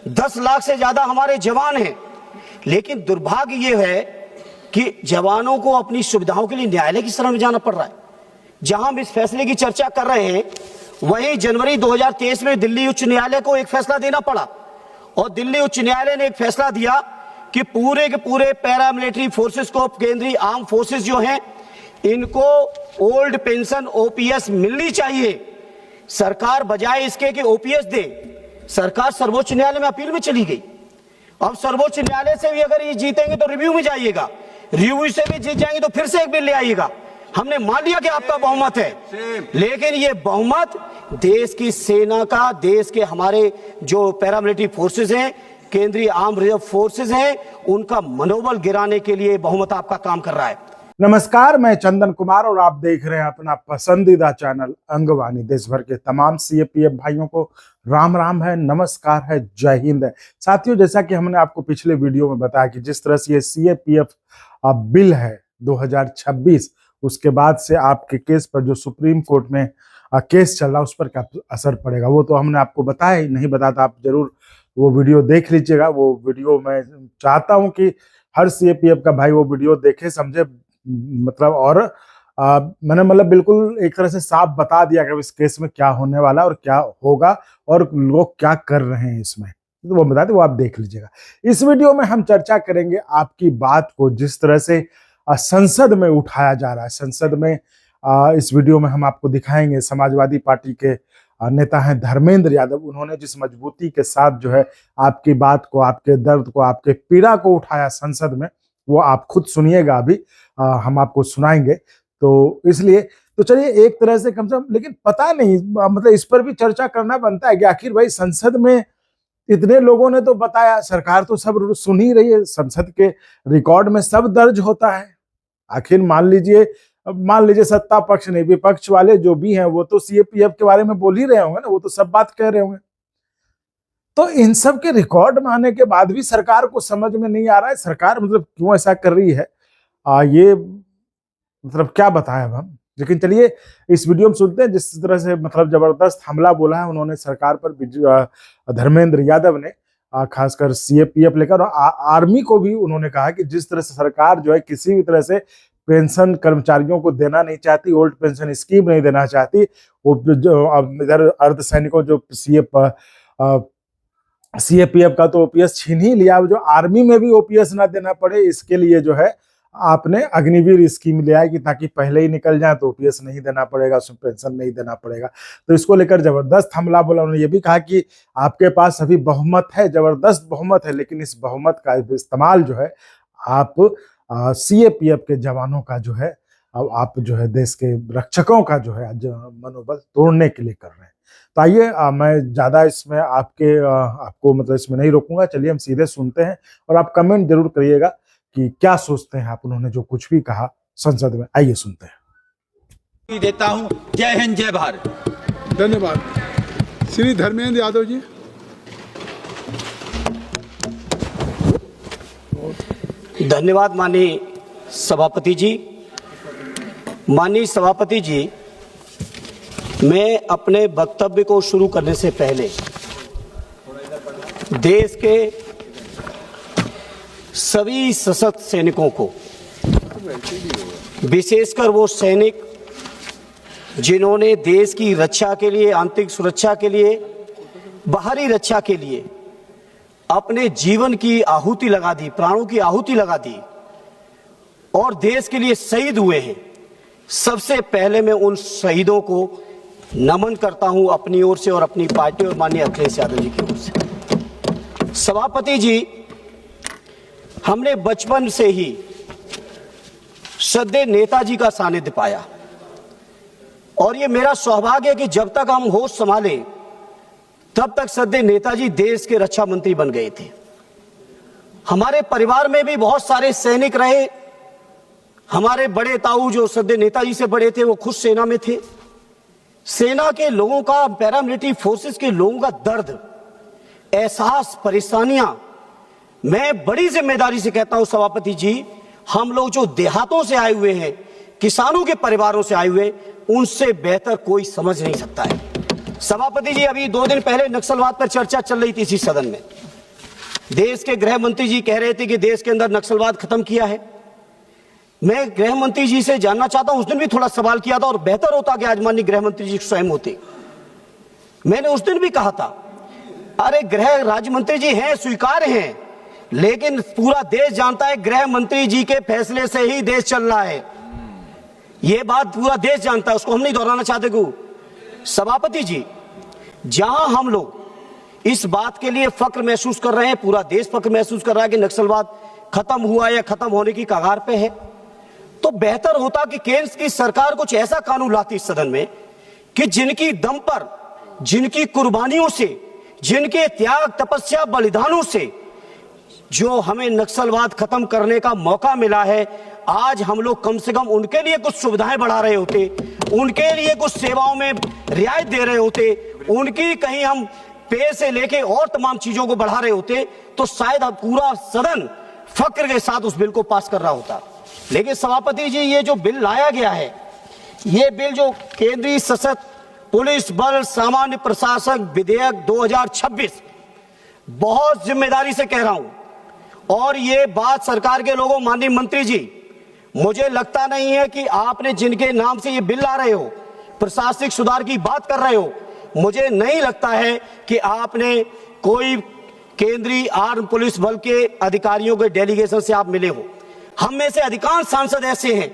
10 लाख से ज्यादा हमारे जवान हैं, लेकिन दुर्भाग्य यह है कि जवानों को अपनी सुविधाओं के लिए न्यायालय की शरण में जाना पड़ रहा है। जहां हम इस फैसले की चर्चा कर रहे हैं, वहीं जनवरी 2023 में दिल्ली उच्च न्यायालय को एक फैसला देना पड़ा और दिल्ली उच्च न्यायालय ने एक फैसला दिया कि पूरे के पूरे पैरामिलिट्री फोर्सेस को, केंद्रीय आर्म फोर्सेस जो हैं, इनको ओल्ड पेंशन ओपीएस मिलनी चाहिए। सरकार बजाय इसके कि ओपीएस दे, सरकार सर्वोच्च न्यायालय में अपील में चली गई। अब सर्वोच्च न्यायालय से भी अगर ये जीतेंगे तो रिव्यू में जाइएगा, रिव्यू से भी जीत जाएंगे तो फिर से एक बिल ले आइएगा। हमने मान लिया कि आपका बहुमत है, लेकिन ये बहुमत देश की सेना का, देश के हमारे जो पैरामिलिट्री फोर्सेस हैं, केंद्रीय आर्म रिजर्व फोर्सेस हैं, उनका मनोबल गिराने के लिए बहुमत आपका काम कर रहा है। नमस्कार, मैं चंदन कुमार और आप देख रहे हैं अपना पसंदीदा चैनल अंगवानी। देश भर के तमाम सीएपीएफ भाइयों को राम राम है, नमस्कार है, जय हिंद है। साथियों, जैसा कि हमने आपको पिछले वीडियो में बताया कि जिस तरह से ये सीएपीएफ बिल है 2026, उसके बाद से आपके केस पर जो सुप्रीम कोर्ट में केस चल रहा है उस पर क्या असर पड़ेगा, वो तो हमने आपको बताया ही। नहीं बताता आप जरूर वो वीडियो देख लीजिएगा। वो वीडियो मैं चाहता हूं कि हर सीएपीएफ का भाई वो वीडियो देखे, समझे, मतलब और मैंने बिल्कुल एक तरह से साफ बता दिया कि इस केस में क्या होने वाला और क्या होगा और लोग क्या कर रहे हैं इसमें, तो वो बता दें, वो आप देख लीजिएगा। इस वीडियो में हम चर्चा करेंगे आपकी बात को जिस तरह से संसद में उठाया जा रहा है। संसद में इस वीडियो में हम आपको दिखाएंगे समाजवादी पार्टी के नेता हैं धर्मेंद्र यादव, उन्होंने जिस मजबूती के साथ जो है आपकी बात को, आपके दर्द को, आपके पीड़ा को उठाया संसद में, वो आप खुद सुनिएगा। अभी हम आपको सुनाएंगे। तो इसलिए तो चलिए एक तरह से कम से कम, लेकिन पता नहीं, मतलब इस पर भी चर्चा करना बनता है कि आखिर भाई संसद में इतने लोगों ने तो बताया, सरकार तो सब सुन ही रही है, संसद के रिकॉर्ड में सब दर्ज होता है। आखिर मान लीजिए सत्ता पक्ष नहीं, विपक्ष वाले जो भी हैं वो तो सीएपीएफ के बारे में बोल ही रहे होंगे ना, वो तो सब बात कह रहे होंगे। तो इन सब के रिकॉर्ड में आने के बाद भी सरकार को समझ में नहीं आ रहा है सरकार क्यों ऐसा कर रही है। ये क्या बताएं अब हम, लेकिन चलिए इस वीडियो में सुनते हैं। जिस तरह से जबरदस्त हमला बोला है उन्होंने सरकार पर, धर्मेंद्र यादव ने, खासकर सीएपीएफ लेकर, और आर्मी को भी उन्होंने कहा कि जिस तरह से सरकार जो है किसी भी तरह से पेंशन कर्मचारियों को देना नहीं चाहती, ओल्ड पेंशन स्कीम नहीं देना चाहती, वो जो इधर अर्धसैनिकों जो सीएपीएफ का तो ओपीएस छीन ही लिया, जो आर्मी में भी ओपीएस ना देना पड़े, इसके लिए जो है आपने अग्निवीर स्कीम ले आई कि ताकि पहले ही निकल जाए तो ओपीएस नहीं देना पड़ेगा, उसमें पेंशन नहीं देना पड़ेगा। तो इसको लेकर जबरदस्त हमला बोला। उन्होंने ये भी कहा कि आपके पास अभी बहुमत है, जबरदस्त बहुमत है, लेकिन इस बहुमत का इस्तेमाल जो है आप सीएपीएफ के जवानों का जो है, आप जो है देश के रक्षकों का जो है मनोबल तोड़ने के लिए कर रहे हैं। तो आइए, मैं ज्यादा इसमें आपको इसमें नहीं रोकूंगा। चलिए हम सीधे सुनते हैं और आप कमेंट जरूर करिएगा कि क्या सोचते हैं आप, उन्होंने जो कुछ भी कहा संसद में। आइए सुनते हैं। देता हूं। जय हिंद, जय भारत। धन्यवाद। श्री धर्मेंद्र यादव जी। धन्यवाद माननीय सभापति जी। माननीय सभापति जी, मैं अपने वक्तव्य को शुरू करने से पहले देश के सभी सशस्त्र सैनिकों को, विशेषकर वो सैनिक जिन्होंने देश की रक्षा के लिए, आंतरिक सुरक्षा के लिए, बाहरी रक्षा के लिए अपने जीवन की आहुति लगा दी, प्राणों की आहुति लगा दी और देश के लिए शहीद हुए हैं, सबसे पहले मैं उन शहीदों को नमन करता हूं अपनी ओर से और अपनी पार्टी और माननीय अखिलेश यादव जी की ओर से। सभापति जी, हमने बचपन से ही श्रद्धेय नेताजी का सानिध्य पाया और ये मेरा सौभाग्य है कि जब तक हम होश संभाले तब तक श्रद्धेय नेताजी देश के रक्षा मंत्री बन गए थे। हमारे परिवार में भी बहुत सारे सैनिक रहे। हमारे बड़े ताऊ जो श्रद्धेय नेताजी से बड़े थे वो खुद सेना में थे। सेना के लोगों का, पैरामिलिट्री फोर्सेस के लोगों का दर्द, एहसास, परेशानियां, मैं बड़ी जिम्मेदारी से कहता हूं सभापति जी, हम लोग जो देहातों से आए हुए हैं, किसानों के परिवारों से आए हुए, उनसे बेहतर कोई समझ नहीं सकता है। सभापति जी, अभी 2 दिन पहले नक्सलवाद पर चर्चा चल रही थी इसी सदन में। देश के गृह मंत्री जी कह रहे थे कि देश के अंदर नक्सलवाद खत्म किया है। मैं गृह मंत्री जी से जानना चाहता हूं, उस दिन भी थोड़ा सवाल किया था और बेहतर होता कि आज माननीय गृह मंत्री जी स्वयं होते। मैंने उस दिन भी कहा था, अरे गृह राज्य मंत्री जी हैं, स्वीकार्य हैं, लेकिन पूरा देश जानता है गृह मंत्री जी के फैसले से ही देश चल रहा है। यह बात पूरा देश जानता है, उसको हम नहीं दोहराना चाहते को। सभापति जी, जहां हम लोग इस बात के लिए फक्र महसूस कर रहे हैं, पूरा देश फक्र महसूस कर रहा है कि नक्सलवाद खत्म हुआ या खत्म होने की कगार पे है, तो बेहतर होता कि केंद्र की सरकार कुछ ऐसा कानून लाती इस सदन में कि जिनकी दम पर, जिनकी कुर्बानियों से, जिनके त्याग तपस्या बलिदानों से जो हमें नक्सलवाद खत्म करने का मौका मिला है, आज हम लोग कम से कम उनके लिए कुछ सुविधाएं बढ़ा रहे होते, उनके लिए कुछ सेवाओं में रियायत दे रहे होते, उनकी कहीं हम पे से लेके और तमाम चीजों को बढ़ा रहे होते, तो शायद अब पूरा सदन फक्र के साथ उस बिल को पास कर रहा होता। लेकिन सभापति जी, ये जो बिल लाया गया है, ये बिल जो केंद्रीय सशस्त्र पुलिस बल सामान्य प्रशासक विधेयक 2026, बहुत जिम्मेदारी से कह रहा हूं, और ये बात सरकार के लोगों, माननीय मंत्री जी, मुझे लगता नहीं है कि आपने जिनके नाम से ये बिल ला रहे हो, प्रशासनिक सुधार की बात कर रहे हो, मुझे नहीं लगता है कि आपने कोई केंद्रीय आर्म पुलिस बल के अधिकारियों के डेलीगेशन से आप मिले हो। हम में से अधिकांश सांसद ऐसे हैं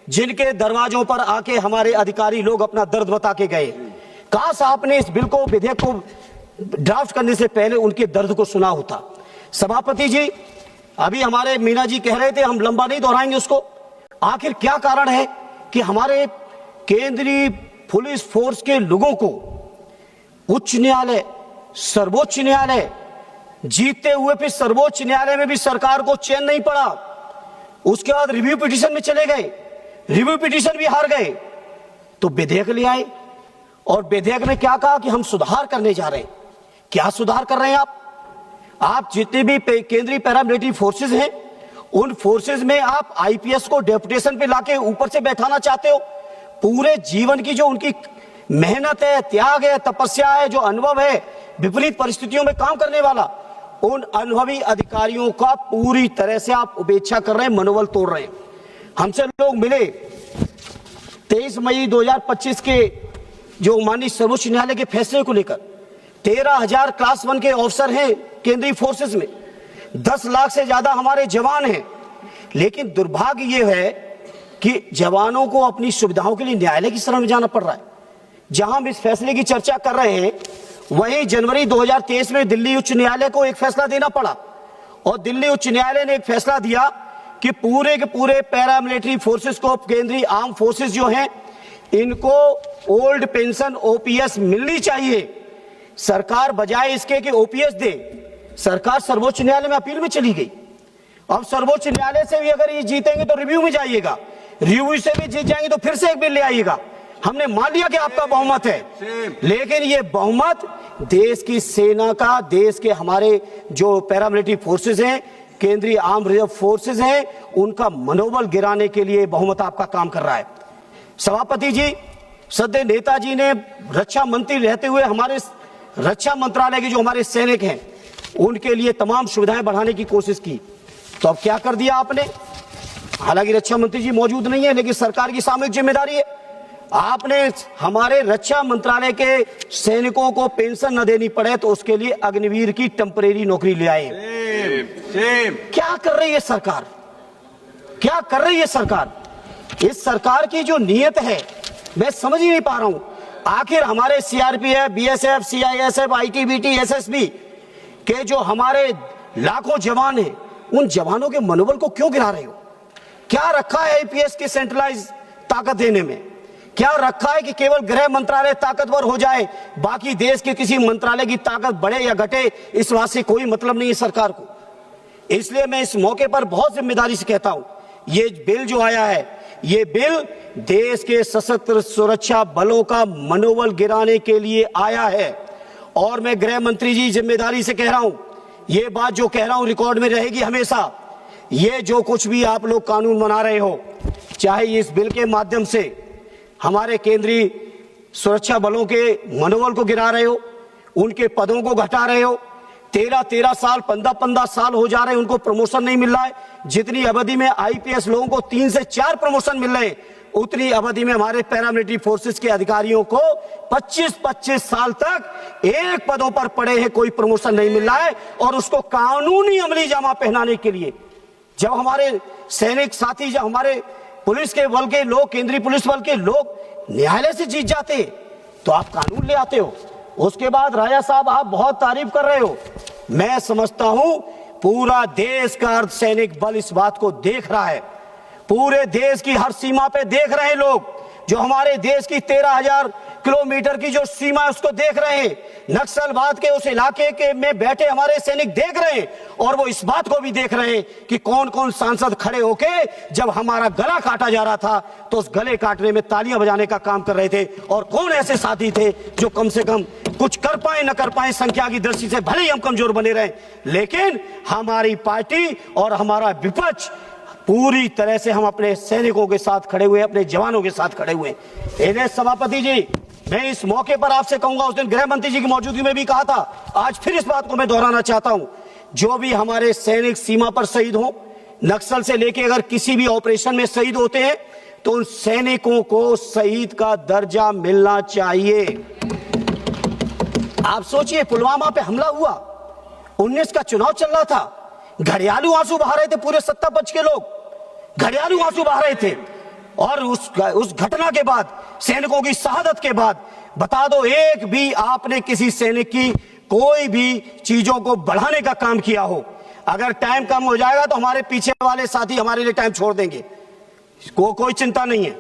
जिनके दरवाजों पर आके हमारे अधिकारी लोग अपना दर्द बता के गए। काश आपने इस बिल को, विधेयक को ड्राफ्ट करने से पहले उनके दर्द को सुना होता। सभापति जी, अभी हमारे मीना जी कह रहे थे, हम लंबा नहीं दोहराएंगे उसको, आखिर क्या कारण है कि हमारे केंद्रीय पुलिस फोर्स के लोगों को उच्च न्यायालय, सर्वोच्च न्यायालय जीतते हुए फिर सर्वोच्च न्यायालय में भी सरकार को चैन नहीं पड़ा, उसके बाद रिव्यू पिटीशन में चले गए, रिव्यू पिटीशन भी हार गए, तो विधेयक ले आए और विधेयक में क्या कहा कि हम सुधार करने जा रहे हैं। क्या सुधार कर रहे हैं आप जितने भी केंद्रीय पैरामिलिट्री फोर्सेस हैं, उन फोर्सेस में आप आईपीएस को डेपुटेशन पे लाके ऊपर से बैठाना चाहते हो। पूरे जीवन की जो उनकी मेहनत है, त्याग है, तपस्या है, जो अनुभव है विपरीत परिस्थितियों में काम करने वाला, उन अनुभवी अधिकारियों का पूरी तरह से आप उपेक्षा कर रहे हैं, मनोबल तोड़ रहे हैं। हमसे लोग मिले 23 मई 2025 के जो माननीय सर्वोच्च न्यायालय के फैसले को लेकर, 13,000 क्लास 1 के ऑफिसर हैं केंद्रीय फोर्सेस में, 10 लाख से ज्यादा हमारे जवान हैं, लेकिन दुर्भाग्य यह है कि जवानों को अपनी सुविधाओं के लिए न्यायालय की शरण में जाना पड़ रहा है। जहां हम इस फैसले की चर्चा कर रहे हैं, वहीं जनवरी 2023 में दिल्ली उच्च न्यायालय को एक फैसला देना पड़ा, और दिल्ली उच्च न्यायालय ने एक फैसला दिया कि पूरे के पूरे पैरामिलिट्री फोर्सेस को, केंद्रीय आर्म फोर्सेस जो हैं, इनको ओल्ड पेंशन ओपीएस मिलनी चाहिए। सरकार बजाय इसके कि ओपीएस दे, सरकार सर्वोच्च न्यायालय में अपील में चली गई। अब सर्वोच्च न्यायालय से भी अगर ये जीतेंगे तो रिव्यू में जाइएगा, रिव्यू से भी जीत जाएंगे तो फिर से एक बिल ले आइएगा। हमने मान लिया कि आपका बहुमत है, लेकिन ये बहुमत देश की सेना का, देश के हमारे जो पैरामिलिट्री फोर्सेस हैं, केंद्रीय आर्म रिजर्व फोर्सेस हैं, उनका मनोबल गिराने के लिए बहुमत आपका काम कर रहा है। सभापति जी, सदैव नेताजी ने रक्षा मंत्री रहते हुए हमारे रक्षा मंत्रालय के जो हमारे सैनिक हैं, उनके लिए तमाम सुविधाएं बढ़ाने की कोशिश की, तो अब क्या कर दिया आपने? हालांकि रक्षा मंत्री जी मौजूद नहीं है, लेकिन सरकार की सामूहिक जिम्मेदारी है। आपने हमारे रक्षा मंत्रालय के सैनिकों को पेंशन न देनी पड़े तो उसके लिए अग्निवीर की टेम्परेरी नौकरी ले आए। क्या कर रही है सरकार? क्या कर रही है सरकार? इस सरकार की जो नीयत है मैं समझ ही नहीं पा रहा हूं। आखिर हमारे CRPF, BSF, CISF, ITBT, SSB के जो हमारे लाखों जवान हैं, उन जवानों के मनोबल को क्यों गिरा रहे हो? क्या रखा है आईपीएस की सेंट्रलाइज ताकत देने में? क्या रखा है कि केवल गृह मंत्रालय ताकतवर हो जाए, बाकी देश के किसी मंत्रालय की ताकत बढ़े या घटे, इस बात से कोई मतलब नहीं है सरकार को। इसलिए मैं इस मौके पर बहुत जिम्मेदारी से कहता हूं, ये बिल जो आया है, ये बिल देश के सशस्त्र सुरक्षा बलों का मनोबल गिराने के लिए आया है। और मैं गृह मंत्री जी जिम्मेदारी से कह रहा हूं, ये बात जो कह रहा हूं रिकॉर्ड में रहेगी हमेशा। ये जो कुछ भी आप लोग कानून बना रहे हो, चाहे इस बिल के माध्यम से हमारे केंद्रीय सुरक्षा बलों के मनोबल को गिरा रहे हो, उनके पदों को घटा रहे हो, 13-13 साल 15-15 साल हो जा रहे हैं, उनको प्रमोशन नहीं मिल रहा है। जितनी अवधि में आईपीएस लोगों को 3 से 4 प्रमोशन मिल रहे हैं, उतनी अवधि में हमारे पैरामिलिट्री फोर्सेस के अधिकारियों को 25-25 साल तक एक पदों पर पड़े हैं, कोई प्रमोशन नहीं मिल रहा है। और उसको कानूनी अमली जामा पहनाने के लिए जब हमारे सैनिक साथी, जब हमारे पुलिस के बल के लोग, केंद्रीय पुलिस बल के लोग न्यायालय से जीत जाते हैं, तो आप कानून ले आते हो। उसके बाद राजा साहब आप बहुत तारीफ कर रहे हो, मैं समझता हूं पूरा देश का अर्धसैनिक बल इस बात को देख रहा है, पूरे देश की हर सीमा पे देख रहे हैं लोग, जो हमारे देश की 13,000 किलोमीटर की जो सीमा है उसको देख रहे हैं। नक्सलवाद के उस इलाके के में बैठे हमारे सैनिक देख रहे हैं, और वो इस बात को भी देख रहे हैं कि कौन कौन सांसद खड़े होके जब हमारा गला काटा जा रहा था तो उस गले काटने में तालियां बजाने का काम कर रहे थे, और कौन ऐसे साथी थे जो कम से कम कुछ कर पाए न कर पाए, संख्या की दृष्टि से भले ही हम कमजोर बने रहे, लेकिन हमारी पार्टी और हमारा विपक्ष पूरी तरह से हम अपने सैनिकों के साथ खड़े हुए, अपने जवानों के साथ खड़े हुए। इन्हें सभापति जी, मैं इस मौके पर आपसे कहूंगा, उस दिन गृह मंत्री जी की मौजूदगी में भी कहा था, आज फिर इस बात को मैं दोहराना चाहता हूं, जो भी हमारे सैनिक सीमा पर शहीद हो, नक्सल से लेके अगर किसी भी ऑपरेशन में शहीद होते हैं, तो उन सैनिकों को शहीद का दर्जा मिलना चाहिए। आप सोचिए, पुलवामा पे हमला हुआ, 19 का चुनाव चल रहा था, घड़ियालू आंसू बहा रहे थे पूरे सत्ता पक्ष के लोग, घड़ियालू आंसू बहा रहे थे। और उस घटना के बाद, सैनिकों की शहादत के बाद, बता दो एक भी आपने किसी सैनिक की कोई भी चीजों को बढ़ाने का काम किया हो? अगर टाइम कम हो जाएगा तो हमारे पीछे वाले साथी हमारे लिए टाइम छोड़ देंगे, कोई चिंता नहीं है,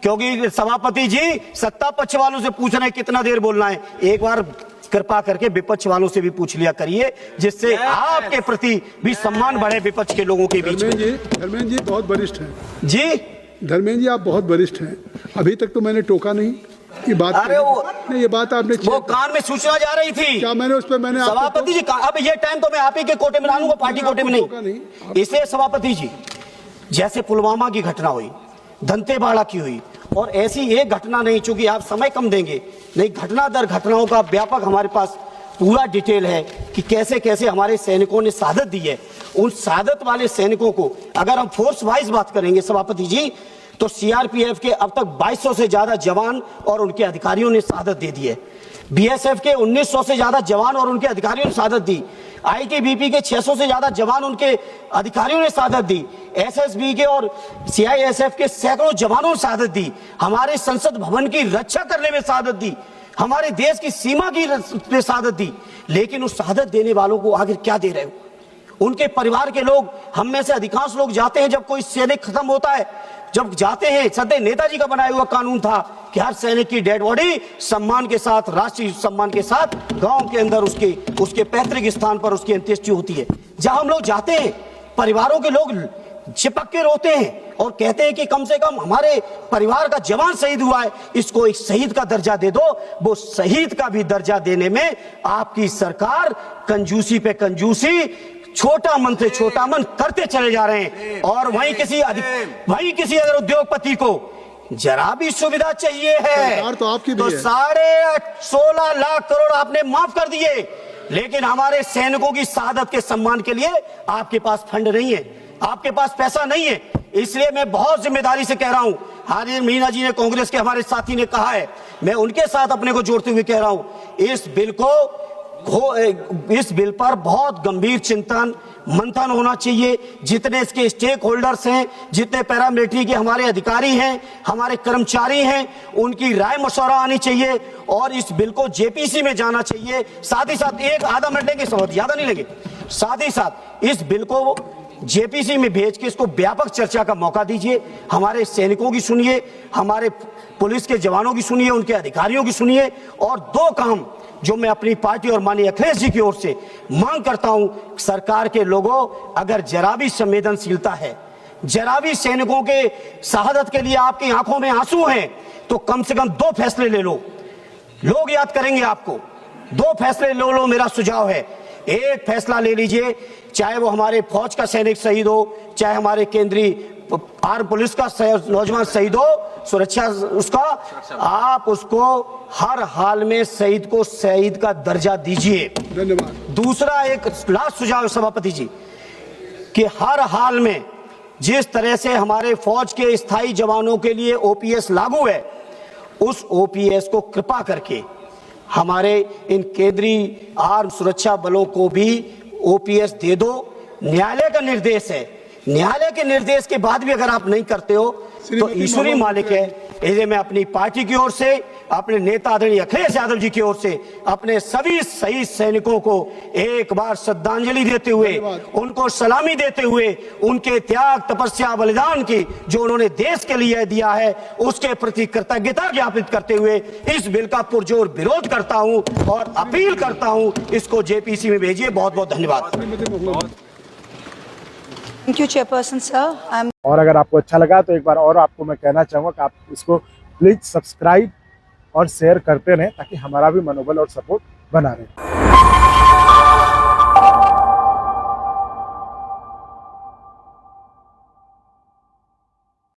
क्योंकि सभापति जी सत्ता पक्ष वालों से पूछ रहे हैं कितना देर बोलना है। एक बार कृपा करके विपक्ष वालों से भी पूछ लिया करिए, जिससे आपके प्रति भी सम्मान बढ़े विपक्ष के लोगों के बीच में। धर्मेंद्र जी बहुत वरिष्ठ हैं जी, धर्मेंद्र जी आप बहुत वरिष्ठ हैं, अभी तक तो मैंने टोका नहीं ये बात। अरे नहीं, ये बात आपने वो कान में सूचना जा रही थी, क्या मैंने उस पर मैंने सभापति जी अब ये टाइम तो मैं आप ही के कोटे में डालूंगा, पार्टी कोटे में नहीं। इसलिए सभापति जी, जैसे पुलवामा की घटना हुई, दंतेवाड़ा की हुई, और ऐसी एक घटना नहीं, चूंकि आप समय कम देंगे, नहीं घटना दर घटनाओं का व्यापक हमारे पास पूरा डिटेल है कि कैसे कैसे हमारे सैनिकों ने शहादत दी है। उन शहादत वाले सैनिकों को अगर हम फोर्स वाइज बात करेंगे सभापति जी, तो सीआरपीएफ के अब तक 2200 से ज्यादा जवान और उनके अधिकारियों ने शहादत दे दी है। बीएसएफ के 1900 से ज्यादा जवान और उनके अधिकारियों ने शहादत दी। आईटीबीपी के 600 से ज्यादा जवान उनके अधिकारियों ने शहादत दी। एसएसबी के और सीआईएसएफ के सैकड़ों जवानों ने शहादत दी। हमारे संसद भवन की रक्षा करने में शहादत दी, हमारे देश की सीमा की शहादत दी। लेकिन उस शहादत देने वालों को आखिर क्या दे रहे हो? उनके परिवार के लोग, हम में से अधिकांश लोग जाते हैं जब कोई सैनिक खत्म होता है, जब जाते हैं, सदैव नेताजी का बनाया हुआ कानून था कि हर सैनिक की डेड बॉडी सम्मान के साथ, राष्ट्रीय सम्मान के साथ गांव के अंदर उसके पैतृक स्थान पर उसकी अंत्येष्टि होती है। जहां हम लोग जाते हैं, परिवारों के लोग चिपक के रोते हैं और कहते हैं कि कम से कम हमारे परिवार का जवान शहीद हुआ है, इसको एक शहीद का दर्जा दे दो। वो शहीद का भी दर्जा देने में आपकी सरकार कंजूसी पे कंजूसी, छोटा मन से छोटा मन करते चले जा रहे हैं। और वहीं किसी अगर उद्योगपति को जरा भी सुविधा चाहिए है तो आपकी तो 16.5 लाख करोड़ आपने माफ कर दिए, लेकिन हमारे सैनिकों की शहादत के सम्मान के लिए आपके पास फंड नहीं है, आपके पास पैसा नहीं है। इसलिए मैं बहुत जिम्मेदारी से कह रहा हूं, हारिर मीना जी ने, कांग्रेस के हमारे साथी ने कहा है, मैं उनके साथ अपने को जोड़ते हुए कह रहा हूं, इस बिल पर बहुत गंभीर चिंतन मंथन होना चाहिए। जितने इसके स्टेक होल्डर्स हैं, जितने पैरामिलिट्री के हमारे अधिकारी हैं, हमारे कर्मचारी हैं, उनकी राय मशवरा आनी चाहिए और इस बिल को जेपीसी में जाना चाहिए। साथ ही साथ एक आधा मिनट लेंगे, बहुत ज्यादा नहीं लेंगे, साथ ही साथ इस बिल को जेपीसी में भेज के इसको व्यापक चर्चा का मौका दीजिए। हमारे सैनिकों की सुनिए, हमारे पुलिस के जवानों की सुनिए, उनके अधिकारियों की सुनिए। और दो काम जो मैं अपनी पार्टी और माननीय अखिलेश जी की ओर से मांग करता हूं, सरकार के लोगों, अगर जरा भी संवेदनशीलता है, जरा भी सैनिकों के शहादत के लिए आपकी आंखों में आंसू हैं, तो कम से कम 2 फैसले ले लो, लोग याद करेंगे आपको। 2 फैसले ले लो, मेरा सुझाव है। एक फैसला ले लीजिए, चाहे वो हमारे फौज का सैनिक शहीद हो, चाहे हमारे केंद्रीय आर्म पुलिस का नौजवान शहीद हो, सुरक्षा उसका, आप उसको हर हाल में शहीद को शहीद का दर्जा दीजिए। धन्यवाद। दूसरा एक लास्ट सुझाव सभापति जी, कि हर हाल में जिस तरह से हमारे फौज के स्थायी जवानों के लिए ओपीएस लागू है, उस ओपीएस को कृपा करके हमारे इन केंद्रीय आर्म सुरक्षा बलों को भी ओपीएस दे दो। न्यायालय का निर्देश है, न्यायालय के निर्देश के बाद भी अगर आप नहीं करते हो तो ईश्वरी मालिक है। इसे मैं अपनी पार्टी की ओर से, अपने नेता आदरणीय अखिलेश यादव जी की ओर से, अपने सभी शहीद सैनिकों को एक बार श्रद्धांजलि देते हुए, उनको सलामी देते हुए, उनके त्याग, तपस्या, बलिदान की जो उन्होंने देश के लिए दिया है, उसके प्रति कृतज्ञता ज्ञापित करते हुए इस बिल का पुरजोर विरोध करता हूं और अपील करता हूं, इसको जेपीसी में भेजिए। बहुत बहुत धन्यवाद। Thank you, Chairperson, sir. और अगर आपको अच्छा लगा तो एक बार और आपको मैं कहना चाहूँगा कि आप इसको प्लीज सब्सक्राइब और शेयर करते रहें ताकि हमारा भी मनोबल और सपोर्ट बना रहे।